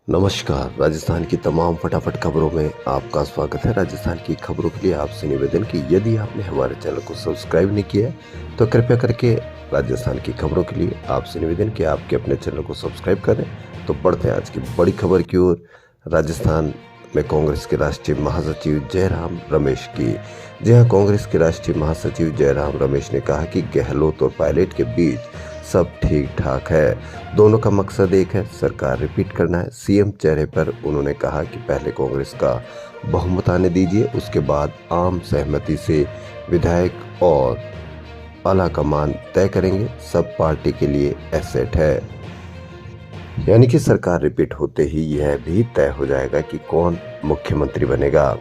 नमस्कार। राजस्थान की तमाम फटाफट खबरों में आपका स्वागत है। राजस्थान की खबरों के लिए आपसे निवेदन कि यदि आपने हमारे चैनल को सब्सक्राइब नहीं किया है तो कृपया करके राजस्थान की खबरों के लिए आपसे निवेदन कि आपके अपने चैनल को सब्सक्राइब करें। तो बढ़ते हैं आज की बड़ी खबर की ओर। राजस्थान में कांग्रेस के राष्ट्रीय महासचिव जयराम रमेश की। जी हाँ, कांग्रेस के राष्ट्रीय महासचिव जयराम रमेश ने कहा कि गहलोत और पायलट के बीच सब ठीक ठाक है। दोनों का मकसद एक है, सरकार रिपीट करना है। सीएम चेहरे पर उन्होंने कहा कि पहले कांग्रेस का बहुमत आने दीजिए, उसके बाद आम सहमति से विधायक और आला कमान तय करेंगे। सब पार्टी के लिए एसेट है। यानी कि सरकार रिपीट होते ही यह भी तय हो जाएगा कि कौन मुख्यमंत्री बनेगा।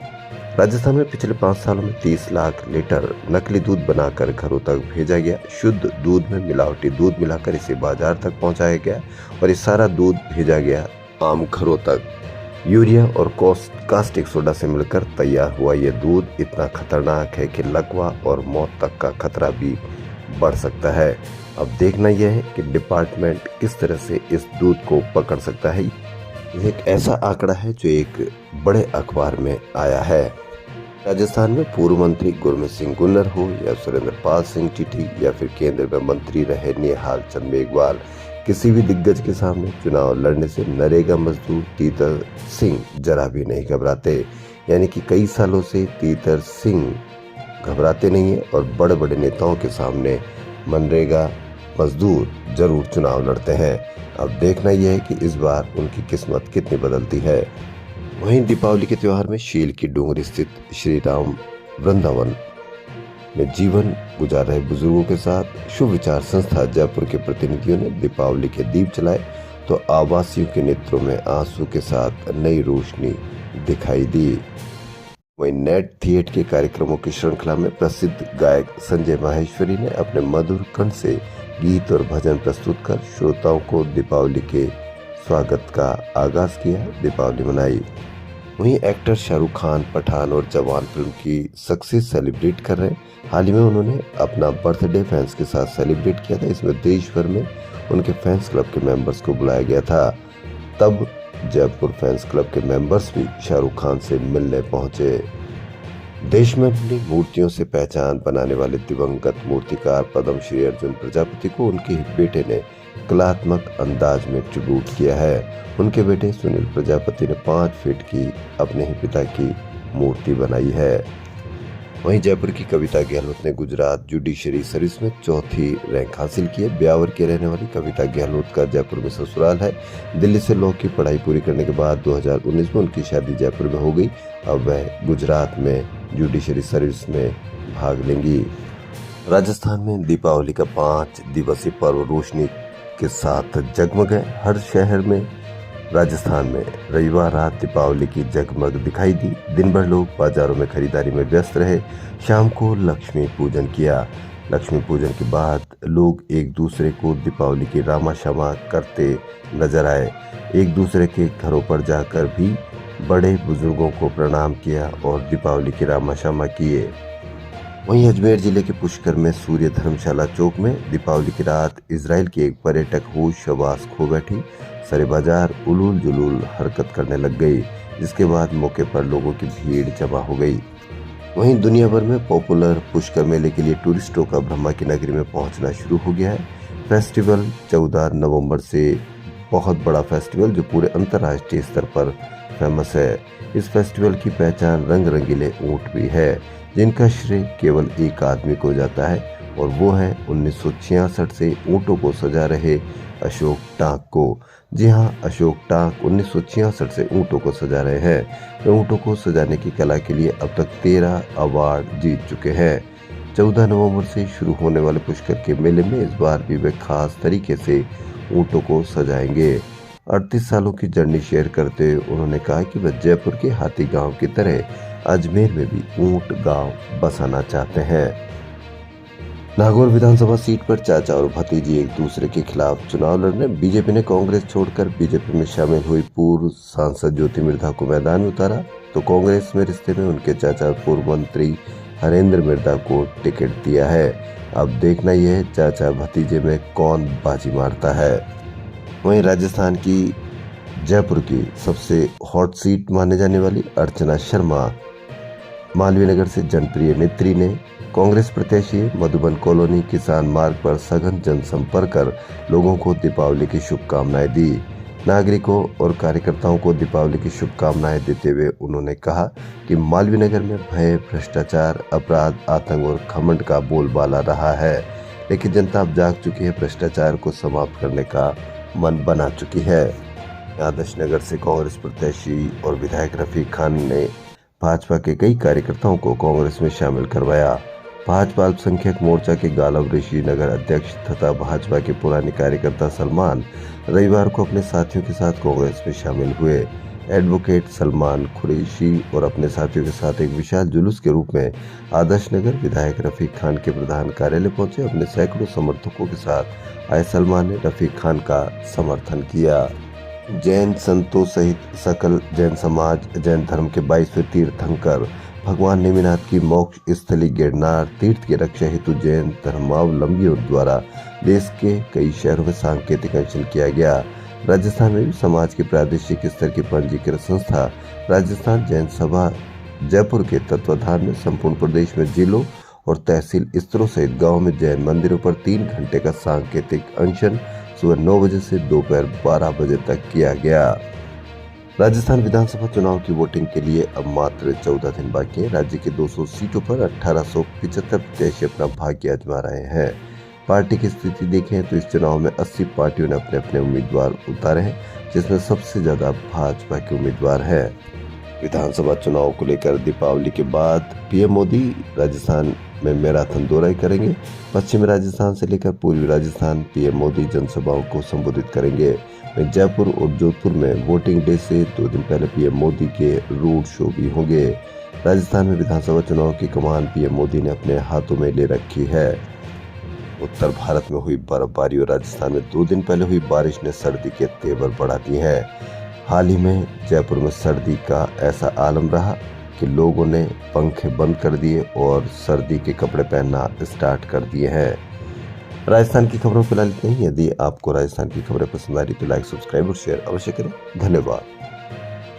राजस्थान में पिछले 5 सालों में 30 लाख लीटर नकली दूध बनाकर घरों तक भेजा गया। शुद्ध दूध में मिलावटी दूध मिलाकर इसे बाजार तक पहुंचाया गया और ये सारा दूध भेजा गया आम घरों तक। यूरिया और कास्टिक सोडा से मिलकर तैयार हुआ ये दूध इतना खतरनाक है कि लकवा और मौत तक का खतरा भी बढ़ सकता है। अब देखना यह है कि डिपार्टमेंट किस तरह से इस दूध को पकड़ सकता है। यह एक ऐसा आंकड़ा है जो एक बड़े अखबार में आया है। राजस्थान में पूर्व मंत्री गुरमीत सिंह गुन्नर हो या सुरेंद्र पाल सिंह टीटी या फिर केंद्र में मंत्री रहे निहाल चंद मेघवाल, किसी भी दिग्गज के सामने चुनाव लड़ने से नरेगा मजदूर तीतर सिंह जरा भी नहीं घबराते। यानी कि कई सालों से तीतर सिंह घबराते नहीं है और बड़े बड़े नेताओं के सामने मनरेगा मजदूर जरूर चुनाव लड़ते हैं। अब देखना यह है कि इस बार उनकी किस्मत कितनी बदलती है। वहीं दीपावली के त्योहार में शील की डूंगरी स्थित श्री राम वृंदावन में जीवन गुजार रहे बुजुर्गों के साथ शुभ विचार संस्था जयपुर के प्रतिनिधियों ने दीपावली के दीप जलाए तो आवासियों के नेत्रों में आंसू के साथ नई रोशनी दिखाई दी। वहीं नेट थिएटर के कार्यक्रमों की श्रृंखला में प्रसिद्ध गायक संजय माहेश्वरी ने अपने मधुर कंठ से गीत और भजन प्रस्तुत कर श्रोताओं को दीपावली के स्वागत का आगाज किया, दीपावली मनाई। वहीं एक्टर शाहरुख खान पठान और जवान फिल्म की सक्सेस सेलिब्रेट कर रहे हैं। हाल ही में उन्होंने अपना बर्थडे फैंस के साथ सेलिब्रेट किया था। इसमें देश भर में उनके फैंस क्लब के मेंबर्स को बुलाया गया था। तब जयपुर फैंस क्लब के मेंबर्स भी शाहरुख खान से मिलने पहुंचे। देश में अपनी मूर्तियों से पहचान बनाने वाले दिवंगत मूर्तिकार पद्मश्री अर्जुन प्रजापति को उनके बेटे ने कलात्मक अंदाज में ट्रिब्यूट किया है। उनके बेटे सुनील प्रजापति ने 5 फीट की अपने ही पिता की मूर्ति बनाई है। वहीं जयपुर की कविता गहलोत ने गुजरात जुडिशरी सर्विस में 4थी रैंक हासिल की है। ब्यावर के रहने वाली कविता गहलोत का जयपुर में ससुराल है। दिल्ली से लॉ की पढ़ाई पूरी करने के बाद 2019 में उनकी शादी जयपुर में हो गई। अब वह गुजरात में जुडिशरी सर्विस में भाग लेंगी। राजस्थान में दीपावली का 5 दिवसीय पर्व रोशनी के साथ जगमग है। हर शहर में राजस्थान में रविवार रात दीपावली की जगमग दिखाई दी। दिन भर लोग बाजारों में खरीदारी में व्यस्त रहे। शाम को लक्ष्मी पूजन किया। लक्ष्मी पूजन के बाद लोग एक दूसरे को दीपावली की रामा क्षमा करते नजर आए। एक दूसरे के घरों पर जाकर भी बड़े बुजुर्गों को प्रणाम किया और दीपावली की रामा क्षमा किए। वहीं अजमेर जिले के पुष्कर में सूर्य धर्मशाला चौक में दीपावली की रात इजराइल की एक पर्यटक होश हवास खो बैठी। सारे बाजार उलूल जुलूल हरकत करने लग गई, जिसके बाद मौके पर लोगों की भीड़ जमा हो गई। वहीं दुनिया भर में पॉपुलर पुष्कर मेले के लिए टूरिस्टों का ब्रह्मा की नगरी में पहुंचना शुरू हो गया है। फेस्टिवल 14 नवंबर से बहुत बड़ा फेस्टिवल जो पूरे अंतर्राष्ट्रीय स्तर पर फेमस है। इस फेस्टिवल की पहचान रंग रंगीले ऊंट भी है, जिनका श्रेय केवल एक आदमी को जाता है और वो है 1966 से ऊंटों को सजा रहे अशोक टांक को। जी हाँ, अशोक टांक 1966 से ऊंटों को सजा रहे हैं। वे ऊंटों को सजाने की कला के लिए अब तक 13 अवार्ड जीत चुके हैं। 14 नवंबर से शुरू होने वाले पुष्कर के मेले में इस बार भी वे खास तरीके से ऊंटों को सजाएंगे। 38 सालों की जर्नी शेयर करते हुए उन्होंने कहा कि वह जयपुर के हाथी गांव की तरह अजमेर में भी ऊंट गांव बसाना चाहते हैं। नागौर विधानसभा सीट पर चाचा और भतीजी एक दूसरे के खिलाफ चुनाव लड़ने। बीजेपी ने कांग्रेस छोड़कर बीजेपी में शामिल हुई पूर्व सांसद ज्योति मिर्धा को मैदान में उतारा तो कांग्रेस में रिश्ते में उनके चाचा पूर्व मंत्री हरेंद्र मिर्धा को टिकट दिया है। अब देखना यह है चाचा भतीजे में कौन बाजी मारता है। वहीं राजस्थान की जयपुर की सबसे हॉट सीट माने जाने वाली अर्चना शर्मा मालवीय नगर से जनप्रिय नेत्री ने कांग्रेस प्रत्याशी मधुबन कॉलोनी किसान मार्ग पर सघन जनसंपर्क कर लोगों को दीपावली की शुभकामनाएं दी। नागरिकों और कार्यकर्ताओं को दीपावली की शुभकामनाएं देते हुए उन्होंने कहा कि मालवीय नगर में भय, भ्रष्टाचार, अपराध, आतंक और घमंड का बोलबाला रहा है, लेकिन जनता अब जाग चुकी है, भ्रष्टाचार को समाप्त करने का मन बना चुकी है। आदर्श नगर से कांग्रेस प्रत्याशी और विधायक रफीक खान ने भाजपा के कई कार्यकर्ताओं को कांग्रेस में शामिल करवाया। भाजपा अल्पसंख्यक मोर्चा के गालव ऋषि नगर अध्यक्ष तथा भाजपा के पुराने कार्यकर्ता सलमान रविवार को अपने साथियों के साथ कांग्रेस में शामिल हुए। एडवोकेट सलमान कुरैशी और अपने साथियों के साथ एक विशाल जुलूस के रूप में आदर्श नगर विधायक रफीक खान के प्रधान कार्यालय पहुंचे। अपने सैकड़ों समर्थकों के साथ आए सलमान ने रफीक खान का समर्थन किया। जैन संतों सहित सकल जैन समाज जैन धर्म के 22वें तीर्थंकर भगवान नेमिनाथ की मोक्ष स्थली गिरनार तीर्थ की रक्षा हेतु जैन धर्मावलंबियों द्वारा देश के कई शहरों में सांकेतिक अनशन किया गया। राजस्थान में भी समाज की प्रादेशिक स्तर की पंजीकृत संस्था राजस्थान जैन सभा जयपुर के तत्वाधान में संपूर्ण प्रदेश में जिलों और तहसील स्तरों सहित गाँव में जैन मंदिरों पर 3 घंटे का सांकेतिक अनशन सुबह 9 बजे से दोपहर 12 बजे तक किया गया। राजस्थान विधानसभा चुनाव की वोटिंग के लिए अब मात्र 14 दिन बाकी है। राज्य की 200 सीटों पर 1875 प्रत्याशी अपना भाग्य आजमा रहे हैं। पार्टी की स्थिति देखें तो इस चुनाव में 80 पार्टियों ने अपने अपने उम्मीदवार उतारे हैं, जिसमें सबसे ज्यादा भाजपा के उम्मीदवार हैं। विधानसभा चुनाव को लेकर दीपावली के बाद पीएम मोदी राजस्थान में मैराथन दौरा करेंगे। पश्चिमी राजस्थान से लेकर पूर्वी राजस्थान पीएम मोदी जनसभाओं को संबोधित करेंगे। वहीं जयपुर और जोधपुर में वोटिंग डे से 2 दिन पहले पीएम मोदी के रोड शो भी होंगे। राजस्थान में विधानसभा चुनाव की कमान पीएम मोदी ने अपने हाथों में ले रखी है। उत्तर भारत में हुई बर्फबारी और राजस्थान में 2 दिन पहले हुई बारिश ने सर्दी के तेवर बढ़ा दिए हैं। हाल ही में जयपुर में सर्दी का ऐसा आलम रहा कि लोगों ने पंखे बंद कर दिए और सर्दी के कपड़े पहनना स्टार्ट कर दिए हैं। राजस्थान की खबरों फिलहाल इतना ही। यदि आपको राजस्थान की खबरें पसंद आ रही तो लाइक, सब्सक्राइब और शेयर अवश्य करें। धन्यवाद।